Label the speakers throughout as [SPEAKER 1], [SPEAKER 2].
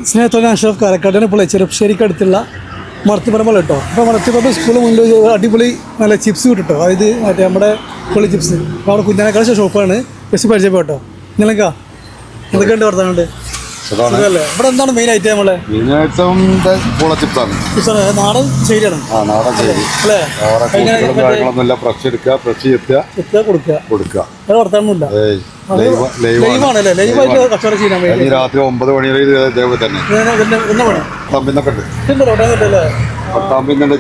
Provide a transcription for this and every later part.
[SPEAKER 1] സ്നേഹത്തോടെ അഷ്റഫ് കാരക്കാടിനെ ഇപ്പോൾ ചെറുപ്പശ്ശേരിക്കടുത്തുള്ള മടത്തിപ്പറമ്പ് കേട്ടോ. അപ്പോൾ മടത്തിപ്പറമ്പ് സ്കൂളിൽ മുന്നിൽ അടിപൊളി നല്ല ചിപ്സ് കിട്ടോ. അതായത് മറ്റേ നമ്മുടെ പൊളി ചിപ്സ്. അപ്പോൾ അവിടെ കുഞ്ഞാനക്കാട് ഷോപ്പാണ്. ബസ് പരിചയപ്പെട്ടോ. നിങ്ങളൊക്കെ എന്തൊക്കെയുണ്ട് വർത്താനുണ്ട്? അല്ലേ ഇവിടെ എന്താണ് മെയിൻ ഐറ്റം നമ്മളെ? ചിപ്സാണ്. നാടൻ ശൈലിയാണ് അല്ലേ? കൊടുക്കുക വർത്താനൊന്നുമില്ല. ലൈവാണല്ലേ? ലൈവായിട്ട് കച്ചവടം ചെയ്യാൻ വേണ്ടി
[SPEAKER 2] രാത്രി 9 മണി വരെ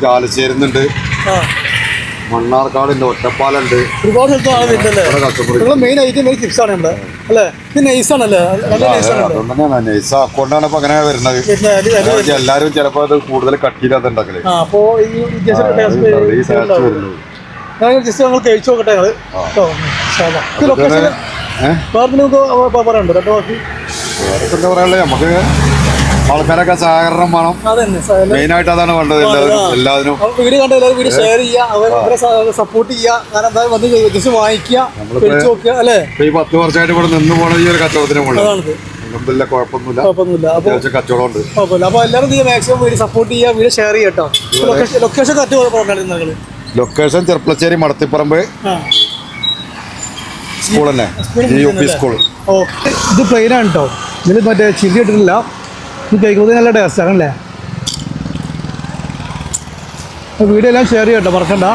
[SPEAKER 2] ചാലശ്ശേരുന്നുണ്ട്, മണ്ണാർക്കാടുണ്ട്, ഒറ്റപ്പാലുണ്ട്,
[SPEAKER 1] ഒരുപാട് സ്ഥലത്ത് മെയിൻ ഐറ്റം ചിപ്സ് ആണ് നമ്മുടെ അല്ലേ? ഇത് നൈസാണല്ലേ?
[SPEAKER 2] നൈസ് അക്കൗണ്ടാണ് ഇപ്പൊ അങ്ങനെ വരുന്നത്. എല്ലാരും ചിലപ്പോ അത് കൂടുതൽ കട്ടിയില്ലാതെ ഉണ്ടാക്കല്.
[SPEAKER 1] ജസ്റ്റ് ഞങ്ങൾ കഴിച്ചു നോക്കട്ടെ.
[SPEAKER 2] എന്താ പറയാ, നമുക്ക് ആൾക്കാരൊക്കെ സഹകരണം വേണം. മെയിനായിട്ട് അതാണ് വേണ്ടത്. എല്ലാവരും
[SPEAKER 1] വീഡിയോ കണ്ട എല്ലാവരും വീഡിയോ ഷെയർ ചെയ്യുക, അവരെ സപ്പോർട്ട് ചെയ്യുക. കാരണം എന്തായാലും വന്ന് ജസ്റ്റ് വാങ്ങിക്കുക, കഴിച്ചു നോക്കുക അല്ലേ?
[SPEAKER 2] ഈ 10 വർഷമായിട്ട് ഇവിടെ നിന്ന് പോണ ഈ ഒരു കച്ചവടത്തിനും കുഴപ്പമൊന്നുമില്ല. അത്യാവശ്യം കച്ചവടമുണ്ട്.
[SPEAKER 1] അപ്പൊ എല്ലാവരും മാക്സിമം വീഡിയോ സപ്പോർട്ട് ചെയ്യുക, വീഡിയോ ഷെയർ ചെയ്യട്ടോ. Location correct.
[SPEAKER 2] Location Cherpulassery Madathipparambu school തന്നെ, UP സ്കൂൾ.
[SPEAKER 1] ഇത് പ്ലെയിനാണ് കേട്ടോ. ഇതിൽ മറ്റേ ചില്ലി ഇട്ടിട്ടില്ല. ഇത് കഴിക്കുന്നത് നല്ല ടേസ്റ്റ് ആണല്ലേ? വീഡിയോ എല്ലാം ഷെയർ ചെയ്യട്ടോ, മറക്കണ്ട.